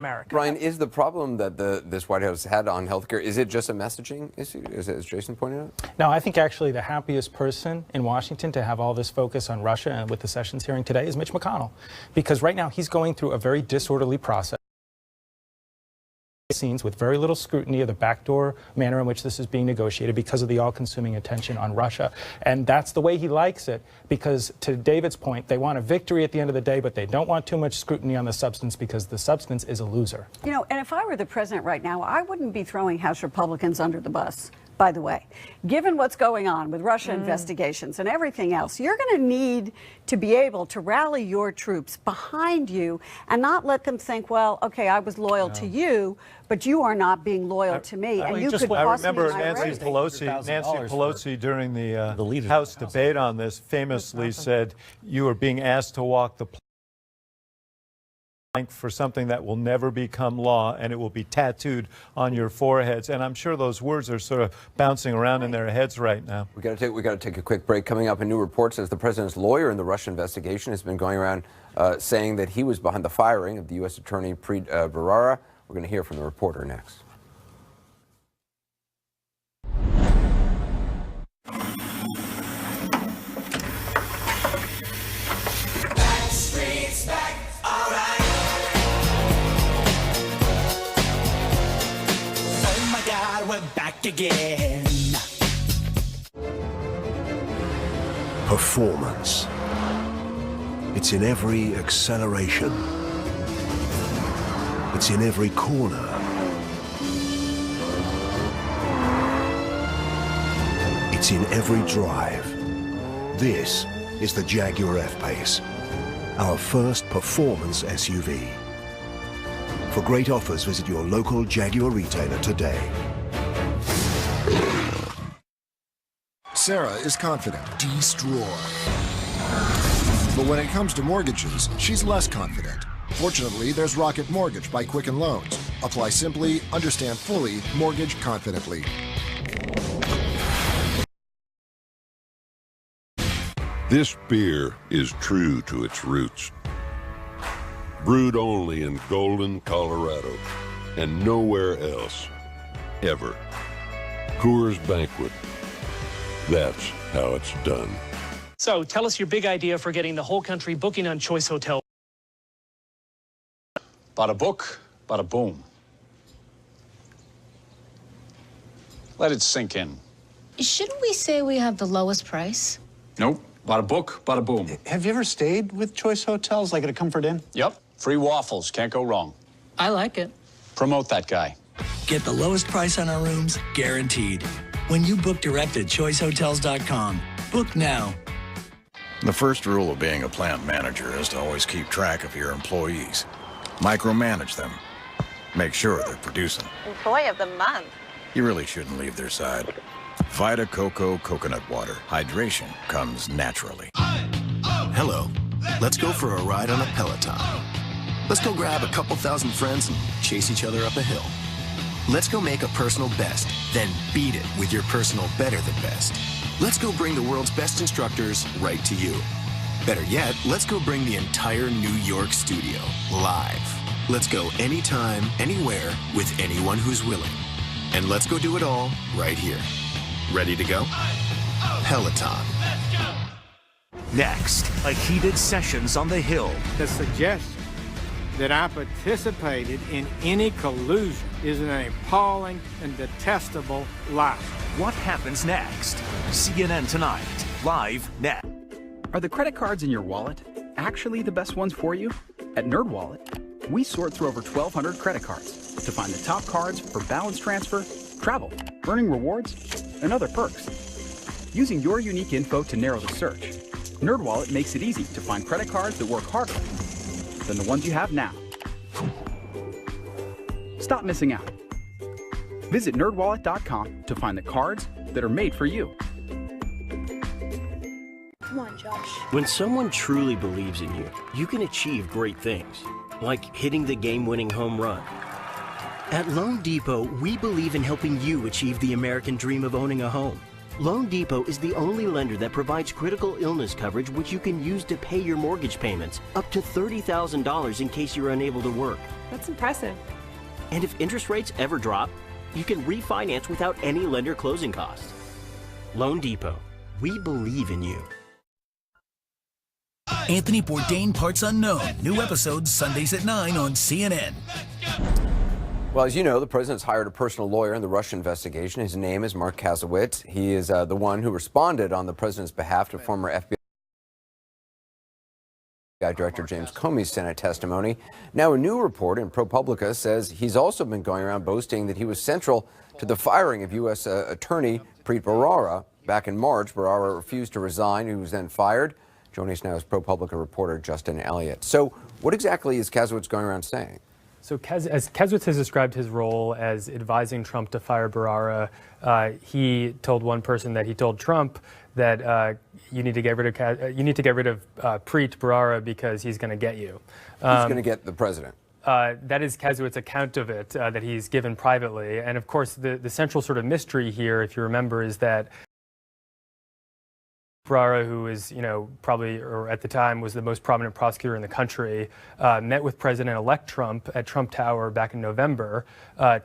America. Ryan, is the problem that this White House had on healthcare, is it just a messaging issue, as Jason pointed out? No, I think actually the happiest person in Washington to have all this focus on Russia and with the Sessions hearing today is Mitch McConnell, because right now he's going through a very disorderly process. Scenes with very little scrutiny of the backdoor manner in which this is being negotiated because of the all-consuming attention on Russia. And that's the way he likes it, because to David's point, they want a victory at the end of the day, but they don't want too much scrutiny on the substance because the substance is a loser. You know, and if I were the president right now, I wouldn't be throwing House Republicans under the bus. By the way, given what's going on with Russia investigations and everything else, you're going to need to be able to rally your troops behind you and not let them think, well, okay, I was loyal to you, but you are not being loyal to me. And you could I cost me remember my Nancy rating. Pelosi during the House debate on this famously said, you are being asked to walk the plank for something that will never become law, and it will be tattooed on your foreheads. And I'm sure those words are sort of bouncing around in their heads right now. We got to take a quick break. Coming up, a new report says the president's lawyer in the Russia investigation has been going around saying that he was behind the firing of the U.S. Attorney Preet Bharara. We're going to hear from the reporter next. We're back again. Performance. It's in every acceleration. It's in every corner. It's in every drive. This is the Jaguar F-Pace, our first performance SUV. For great offers, visit your local Jaguar retailer today. Sarah is confident. Destroy. But when it comes to mortgages, she's less confident. Fortunately, there's Rocket Mortgage by Quicken Loans. Apply simply, understand fully, mortgage confidently. This beer is true to its roots. Brewed only in Golden, Colorado, and nowhere else, ever. Coors Banquet. That's how it's done. So tell us your big idea for getting the whole country booking on Choice Hotel. Bada book, bada boom. Let it sink in. Shouldn't we say we have the lowest price? Nope. Bada book, bada boom. Have you ever stayed with Choice Hotels, like at a Comfort Inn? Yep. Free waffles. Can't go wrong. I like it. Promote that guy. Get the lowest price on our rooms, guaranteed. When you book direct at choicehotels.com. Book now. The first rule of being a plant manager is to always keep track of your employees. Micromanage them. Make sure they're producing. Employee of the month. You really shouldn't leave their side. Vita Coco Coconut Water. Hydration comes naturally. Hello. Let's go for a ride on a Peloton. Let's go grab a couple thousand friends and chase each other up a hill. Let's go make a personal best, then beat it with your personal better than best. Let's go bring the world's best instructors right to you. Better yet, let's go bring the entire New York studio live. Let's go anytime, anywhere, with anyone who's willing. And let's go do it all right here. Ready to go? Peloton. Next, a heated Sessions on the Hill. The suggestion that I participated in any collusion is an appalling and detestable lie. What happens next? CNN Tonight, live next. Are the credit cards in your wallet actually the best ones for you? At NerdWallet, we sort through over 1,200 credit cards to find the top cards for balance transfer, travel, earning rewards, and other perks. Using your unique info to narrow the search, NerdWallet makes it easy to find credit cards that work harder than the ones you have now. Stop missing out. Visit nerdwallet.com to find the cards that are made for you. Come on, Josh. When someone truly believes in you, you can achieve great things, like hitting the game-winning home run. At Loan Depot, we believe in helping you achieve the American dream of owning a home. Loan Depot is the only lender that provides critical illness coverage which you can use to pay your mortgage payments, up to $30,000 in case you're unable to work. That's impressive. And if interest rates ever drop, you can refinance without any lender closing costs. Loan Depot. We believe in you. Anthony Bourdain Parts Unknown. New episodes Sundays at 9 on CNN. Well, as you know, the president's hired a personal lawyer in the Russia investigation. His name is Mark Kasowitz. He is the one who responded on the president's behalf to former FBI Director James Comey's Senate testimony. Now, a new report in ProPublica says he's also been going around boasting that he was central to the firing of U.S. Attorney Preet Bharara. Back in March, Bharara refused to resign. He was then fired. Joining us now is ProPublica reporter Justin Elliott. So what exactly is Kasowitz going around saying? So as Kasowitz has described his role as advising Trump to fire Bharara, he told one person that he told Trump that you need to get rid of Preet Bharara because he's going to get you. Who's going to get the president? That is Kasowitz's account of it that he's given privately. And of course, the central sort of mystery here, if you remember, is that Bharara, who is, probably, or at the time, was the most prominent prosecutor in the country, met with President-elect Trump at Trump Tower back in November.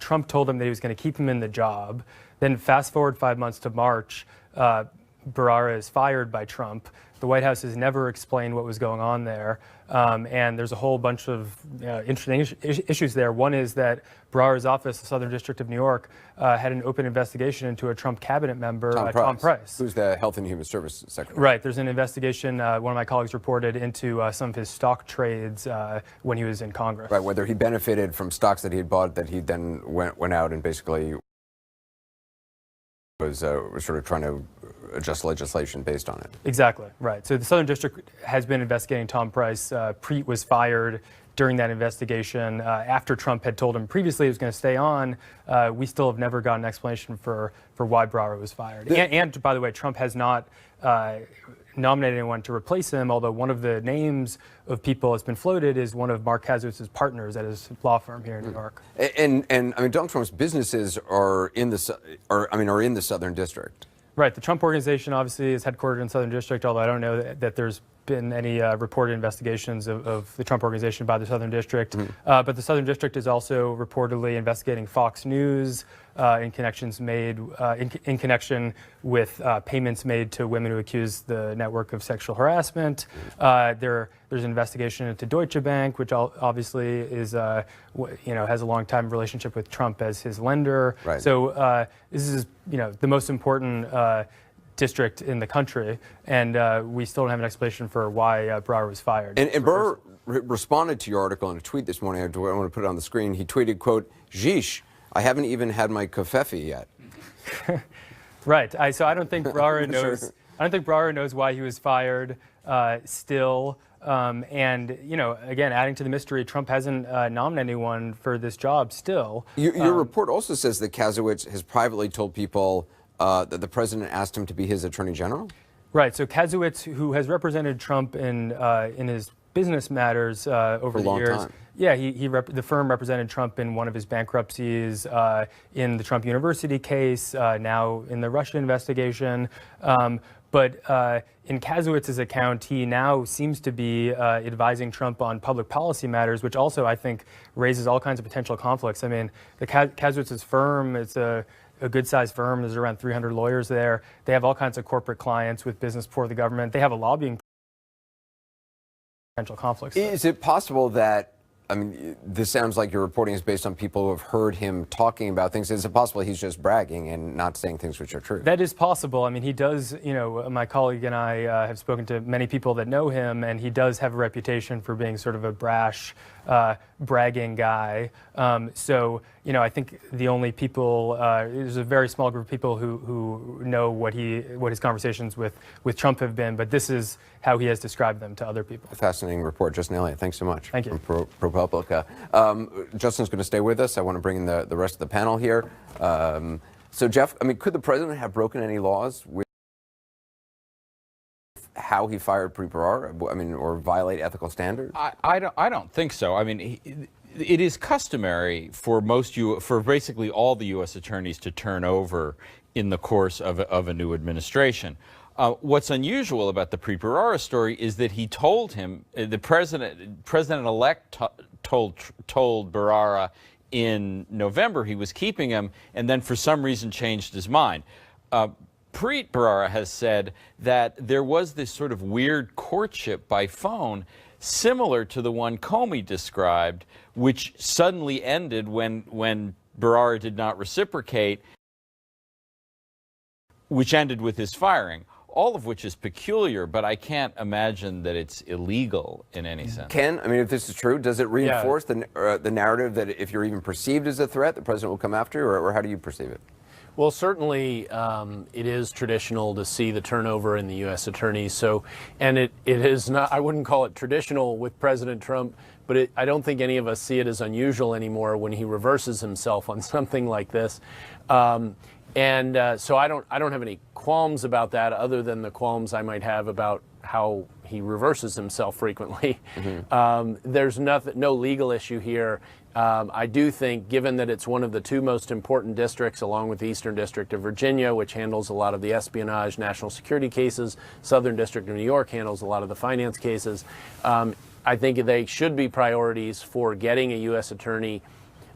Trump told him that he was going to keep him in the job. Then fast forward 5 months to March, Bharara is fired by Trump. The White House has never explained what was going on there. And there's a whole bunch of interesting issues there. One is that Bharara's office, the Southern District of New York, had an open investigation into a Trump cabinet member, Tom Price. Who's the Health and Human Services Secretary. Right. There's an investigation, one of my colleagues reported, into some of his stock trades when he was in Congress. Right, whether he benefited from stocks that he had bought that he then went out and basically was sort of trying to adjust legislation based on it. Exactly, right. So the Southern District has been investigating Tom Price. Preet was fired during that investigation after Trump had told him previously he was going to stay on. We still have never gotten an explanation for why Bharara was fired. And by the way, Trump has not nominated anyone to replace him, although one of the names of people that's been floated is one of Mark Kasowitz's partners at his law firm here in New York. And I mean, Donald Trump's businesses are in the Southern District. Right. The Trump Organization obviously is headquartered in Southern District, although I don't know that there's been any reported investigations of the Trump Organization by the Southern District. But the Southern District is also reportedly investigating Fox News in connection with payments made to women who accuse the network of sexual harassment. There's an investigation into Deutsche Bank, which obviously is, has a long-time relationship with Trump as his lender. Right. So this is, the most important district in the country, and we still don't have an explanation for why Bharara was fired. And Bharara responded to your article in a tweet this morning. I want to put it on the screen. He tweeted, quote, "Jeesh, I haven't even had my kofefi yet." Right. So I don't think Bharara knows. I don't think Bharara knows why he was fired still. And, again, adding to the mystery, Trump hasn't nominated anyone for this job still. Your report also says that Kasowitz has privately told people that the president asked him to be his attorney general? Right. So Kasowitz, who has represented Trump in his business matters over the years. Time. Yeah, the firm represented Trump in one of his bankruptcies, in the Trump University case, now in the Russia investigation. But in Kasowitz's account, he now seems to be advising Trump on public policy matters, which also, I think, raises all kinds of potential conflicts. I mean, the Kasowitz's firm, it's a good-sized firm. There's around 300 lawyers there. They have all kinds of corporate clients with business for the government. They have a lobbying potential conflicts. Is it possible that, I mean, this sounds like your reporting is based on people who have heard him talking about things. Is it possible he's just bragging and not saying things which are true? That is possible. I mean, he does, my colleague and I have spoken to many people that know him, and he does have a reputation for being sort of a brash, bragging guy. I think the only people, there's a very small group of people who know what his conversations with Trump have been, but this is how he has described them to other people. A fascinating report. Justin Elliott, thanks so much. Thank you. From ProPublica. Justin's going to stay with us. I want to bring in the rest of the panel here. So, Jeff, I mean, could the president have broken any laws with how he fired Preet Bharara? I mean, or violate ethical standards? I don't think so. I mean, it is customary for basically all the U.S. attorneys to turn over in the course of a new administration. What's unusual about the Preet Bharara story is that he told him, the president-elect told Bharara in November he was keeping him, and then for some reason changed his mind. Preet Bharara has said that there was this sort of weird courtship by phone, similar to the one Comey described, which suddenly ended when Bharara did not reciprocate, which ended with his firing. All of which is peculiar, but I can't imagine that it's illegal in any sense. Ken, I mean, if this is true, does it reinforce the narrative that if you're even perceived as a threat, the president will come after you, or how do you perceive it? Well, certainly it is traditional to see the turnover in the U.S. attorneys. So, and it is not, I wouldn't call it traditional with President Trump, but I don't think any of us see it as unusual anymore when he reverses himself on something like this. So I don't have any qualms about that, other than the qualms I might have about how he reverses himself frequently. There's no legal issue here. I do think, given that it's one of the two most important districts, along with the Eastern District of Virginia, which handles a lot of the espionage, national security cases, Southern District of New York handles a lot of the finance cases, I think they should be priorities for getting a U.S. attorney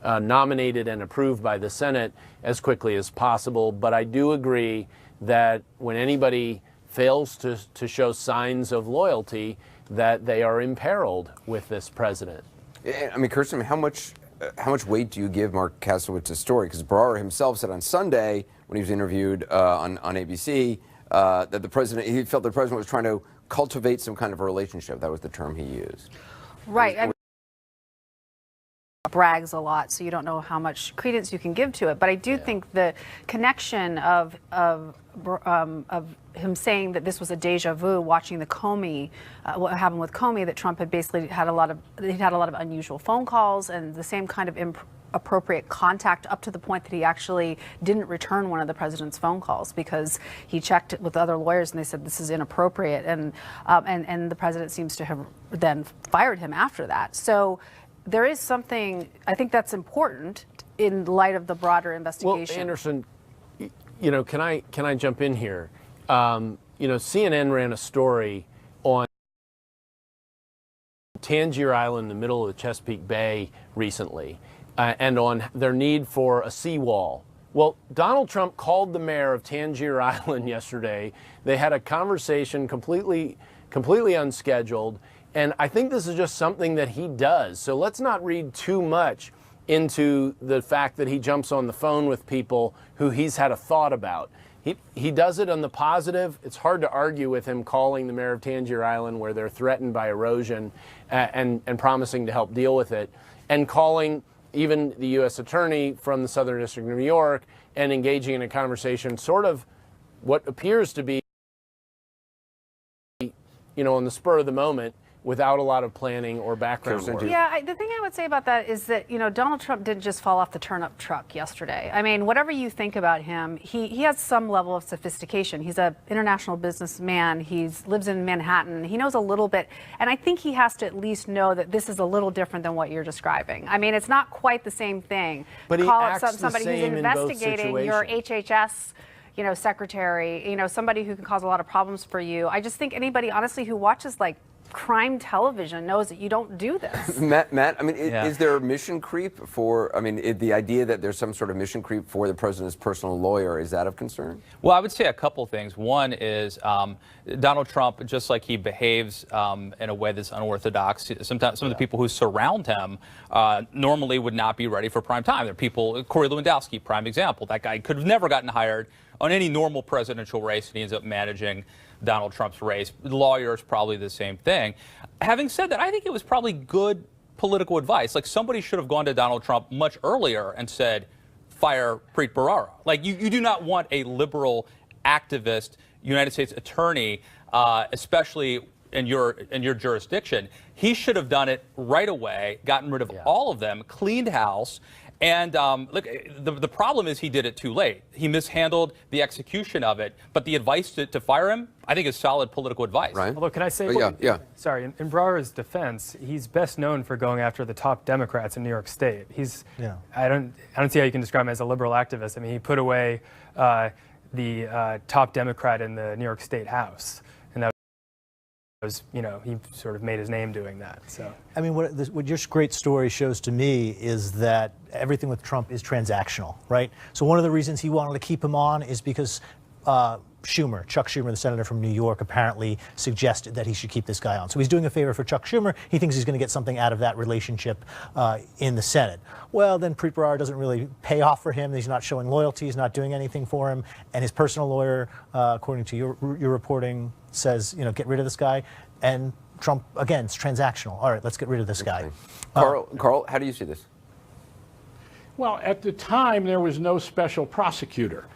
nominated and approved by the Senate as quickly as possible. But I do agree that when anybody fails to show signs of loyalty, that they are imperiled with this president. I mean, Kirsten, how much weight do you give Mark Kasowitz's story? Because Bharara himself said on Sunday, when he was interviewed on ABC, that he felt the president was trying to cultivate some kind of a relationship. That was the term he used. Right. Brags a lot, so you don't know how much credence you can give to it. But I do think the connection of him saying that this was a deja vu, watching the Comey, what happened with Comey, that Trump had basically had a lot of unusual phone calls and the same kind of appropriate contact, up to the point that he actually didn't return one of the president's phone calls because he checked it with other lawyers and they said this is inappropriate, and the president seems to have then fired him after that. So there is something, I think, that's important in light of the broader investigation. Well, Anderson, you know, can I jump in here? You know, CNN ran a story on Tangier Island in the middle of the Chesapeake Bay recently, and on their need for a seawall. Well, Donald Trump called the mayor of Tangier Island yesterday. They had a conversation completely unscheduled. And I think this is just something that he does. So let's not read too much into the fact that he jumps on the phone with people who he's had a thought about. He does it on the positive. It's hard to argue with him calling the mayor of Tangier Island, where they're threatened by erosion, and promising to help deal with it, and calling even the U.S. attorney from the Southern District of New York and engaging in a conversation, sort of what appears to be, you know, on the spur of the moment, without a lot of planning or background work. Yeah, the thing I would say about that is that, you know, Donald Trump didn't just fall off the turnip truck yesterday. I mean, whatever you think about him, he has some level of sophistication. He's an international businessman. He lives in Manhattan. He knows a little bit. And I think he has to at least know that this is a little different than what you're describing. I mean, it's not quite the same thing. But he acts the somebody who's same investigating your HHS, you know, secretary, you know, somebody who can cause a lot of problems for you. I just think anybody, honestly, who watches, like, crime television knows that you don't do this. Matt, I mean, is there a mission creep for, I mean, the idea that there's some sort of mission creep for the president's personal lawyer, is that of concern? Well, I would say a couple things. One is Donald Trump, just like he behaves in a way that's unorthodox, sometimes some of the people who surround him normally would not be ready for prime time. There are people, Corey Lewandowski, prime example. That guy could have never gotten hired on any normal presidential race, and he ends up managing Donald Trump's race. Lawyers, probably the same thing. Having said that, I think it was probably good political advice. Like, somebody should have gone to Donald Trump much earlier and said, fire Preet Bharara. Like, you do not want a liberal activist United States attorney, especially in your jurisdiction. He should have done it right away, gotten rid of all of them, cleaned house. And look, the problem is he did it too late. He mishandled the execution of it. But the advice to fire him, I think, is solid political advice. Right. Although, can I say, sorry, in Bharara's defense, he's best known for going after the top Democrats in New York State. I don't see how you can describe him as a liberal activist. I mean, he put away the top Democrat in the New York State House. And that was, you know, he sort of made his name doing that. So I mean, what your great story shows to me is that everything with Trump is transactional, right? So one of the reasons he wanted to keep him on is because Chuck Schumer, the senator from New York, apparently suggested that he should keep this guy on. So he's doing a favor for Chuck Schumer. He thinks he's going to get something out of that relationship in the Senate. Well, then Preet Bharara doesn't really pay off for him. He's not showing loyalty. He's not doing anything for him. And his personal lawyer, according to your reporting, says, you know, get rid of this guy. And Trump, again, it's transactional. All right, let's get rid of this guy. Carl, how do you see this? Well, at the time, there was no special prosecutor.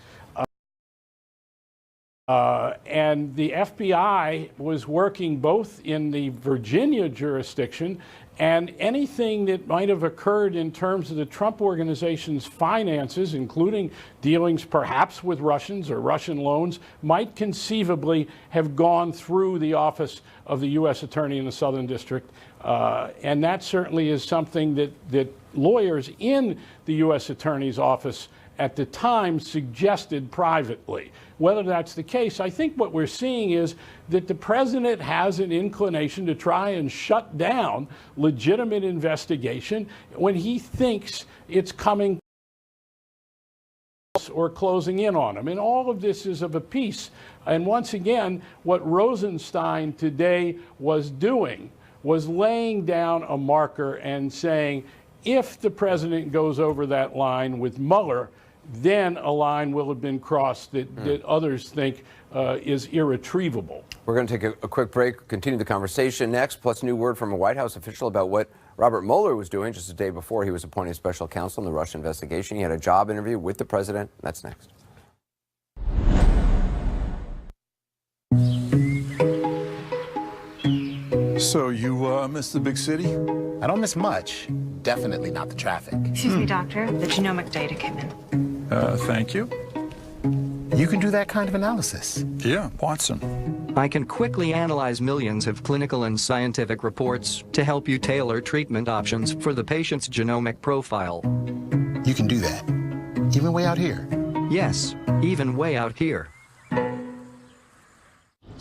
And the FBI was working both in the Virginia jurisdiction, and anything that might have occurred in terms of the Trump organization's finances, including dealings perhaps with Russians or Russian loans, might conceivably have gone through the office of the U.S. Attorney in the Southern District. And that certainly is something that lawyers in the U.S. Attorney's office at the time suggested privately. Whether that's the case, I think what we're seeing is that the president has an inclination to try and shut down legitimate investigation when he thinks it's coming or closing in on him. And all of this is of a piece. And once again, what Rosenstein today was doing was laying down a marker and saying, if the president goes over that line with Mueller, then a line will have been crossed that others think is irretrievable. We're going to take a quick break, continue the conversation next, plus new word from a White House official about what Robert Mueller was doing just a day before he was appointed special counsel in the Russia investigation. He had a job interview with the president. That's next. So you miss the big city? I don't miss much. Definitely not the traffic. Excuse me, doctor. The genomic data came in. Thank you. You can do that kind of analysis? Yeah, Watson. I can quickly analyze millions of clinical and scientific reports to help you tailor treatment options for the patient's genomic profile. You can do that? Even way out here? Yes, even way out here.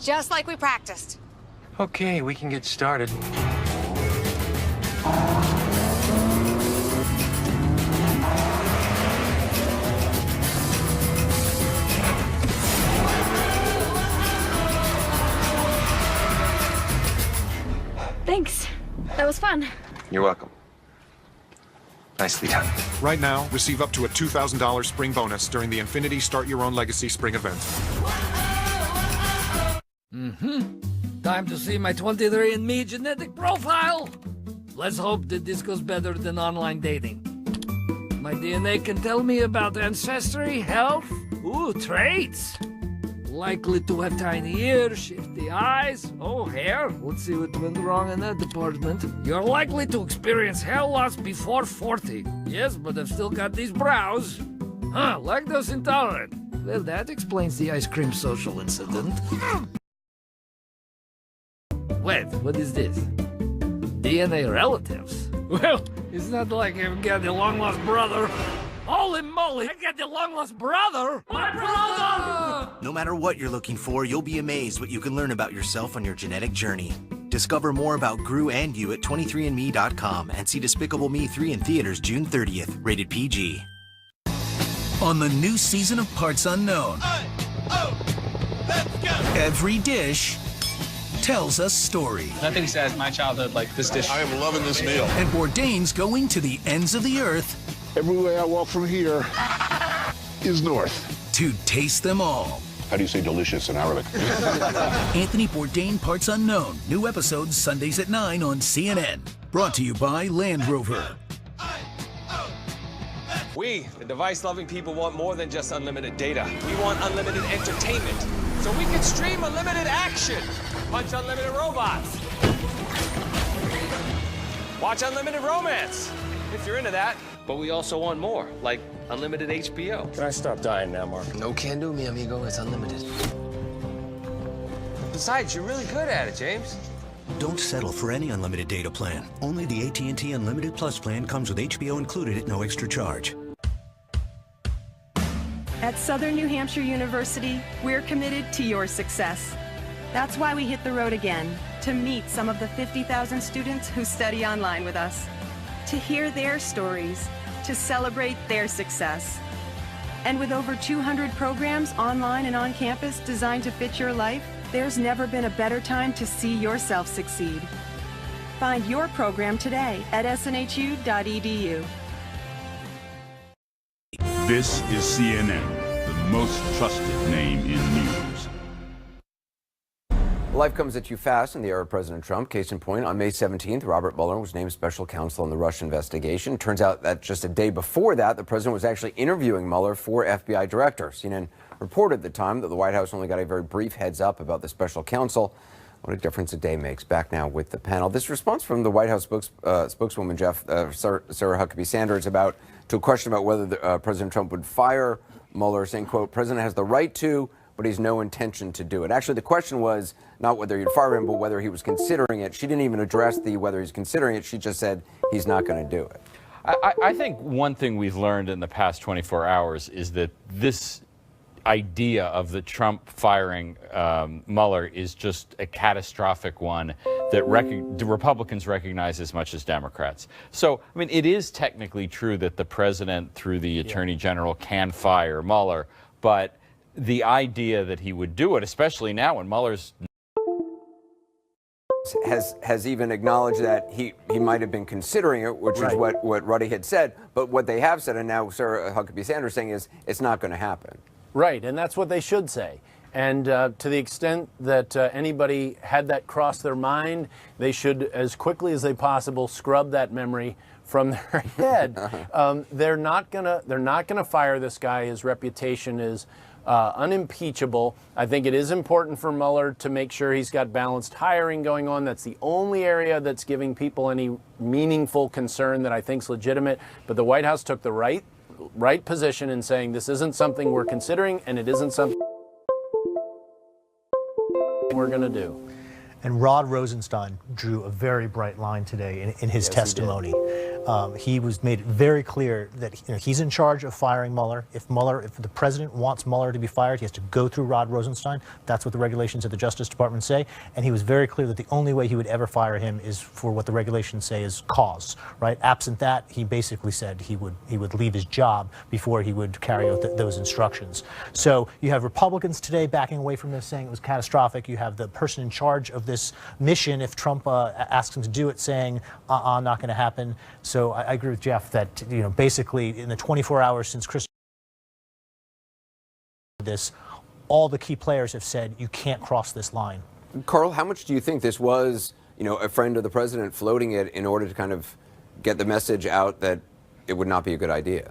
Just like we practiced. Okay, we can get started. Thanks. That was fun. You're welcome. Nicely done. Right now, receive up to a $2,000 spring bonus during the Infinity Start Your Own Legacy spring event. Time to see my 23andMe genetic profile. Let's hope that this goes better than online dating. My DNA can tell me about ancestry, health, traits. Likely to have tiny ears, shifty eyes, hair. Let's see what went wrong in that department. You're likely to experience hair loss before 40. Yes, but I've still got these brows. Lactose intolerant. Well, that explains the ice cream social incident. Wait, what is this? DNA relatives? Well, it's not like I've got the long-lost brother. Holy moly, I got the long-lost brother! My brother! No matter what you're looking for, you'll be amazed what you can learn about yourself on your genetic journey. Discover more about Gru and you at 23andme.com and see Despicable Me 3 in theaters June 30th, rated PG. On the new season of Parts Unknown, every dish tells a story. Nothing says my childhood like this dish. I am loving this meal. And Bourdain's going to the ends of the earth. Everywhere I walk from here is north. To taste them all. How do you say delicious in Arabic? Anthony Bourdain, Parts Unknown. New episodes Sundays at 9 on CNN. Brought to you by Land Rover. We, the device-loving people, want more than just unlimited data. We want unlimited entertainment, so we can stream unlimited action, punch unlimited robots, watch unlimited romance, if you're into that. But we also want more, like unlimited HBO. Can I stop dying now, Mark? No can do, mi amigo. It's unlimited. Besides, you're really good at it, James. Don't settle for any unlimited data plan. Only the AT&T Unlimited Plus plan comes with HBO included at no extra charge. At Southern New Hampshire University, we're committed to your success. That's why we hit the road again, to meet some of the 50,000 students who study online with us, to hear their stories, to celebrate their success. And with over 200 programs online and on campus designed to fit your life, there's never been a better time to see yourself succeed. Find your program today at snhu.edu. This is CNN, the most trusted name in news. Life comes at you fast in the era of President Trump. Case in point, on May 17th, Robert Mueller was named special counsel in the Russia investigation. Turns out that just a day before that, the president was actually interviewing Mueller for FBI director. CNN reported at the time that the White House only got a very brief heads up about the special counsel. What a difference a day makes. Back now with the panel. This response from the White House spokeswoman, Sarah Huckabee Sanders, to a question about whether President Trump would fire Mueller, saying, quote, "President has the right to, but he's no intention to do it." Actually, the question was not whether he'd fire him, but whether he was considering it. She didn't even address whether he's considering it. She just said he's not going to do it. I think one thing we've learned in the past 24 hours is that this idea of the Trump firing Mueller is just a catastrophic one that Republicans recognize as much as Democrats. So, I mean, it is technically true that the president, through the attorney general, can fire Mueller, but the idea that he would do it, especially now when Mueller's has even acknowledged that he might have been considering it, which is what Ruddy had said. But what they have said, and now Sarah Huckabee Sanders saying, is it's not going to happen. Right, and that's what they should say. And to the extent that anybody had that cross their mind, they should, as quickly as they possible, scrub that memory from their head. They're not gonna fire this guy. His reputation is unimpeachable. I think it is important for Mueller to make sure he's got balanced hiring going on. That's the only area that's giving people any meaningful concern that I think is legitimate. But the White House took the right position in saying this isn't something we're considering, and it isn't something we're going to do. And Rod Rosenstein drew a very bright line today in his testimony. He made it very clear that he's in charge of firing Mueller. If the president wants Mueller to be fired, he has to go through Rod Rosenstein. That's what the regulations of the Justice Department say. And he was very clear that the only way he would ever fire him is for what the regulations say is cause, right? Absent that, he basically said he would leave his job before he would carry out those instructions. So you have Republicans today backing away from this, saying it was catastrophic. You have the person in charge of this mission, if Trump asks him to do it, saying, not going to happen. So I agree with Jeff that, basically in the 24 hours since all the key players have said you can't cross this line. Carl, how much do you think this was, a friend of the president floating it in order to kind of get the message out that it would not be a good idea?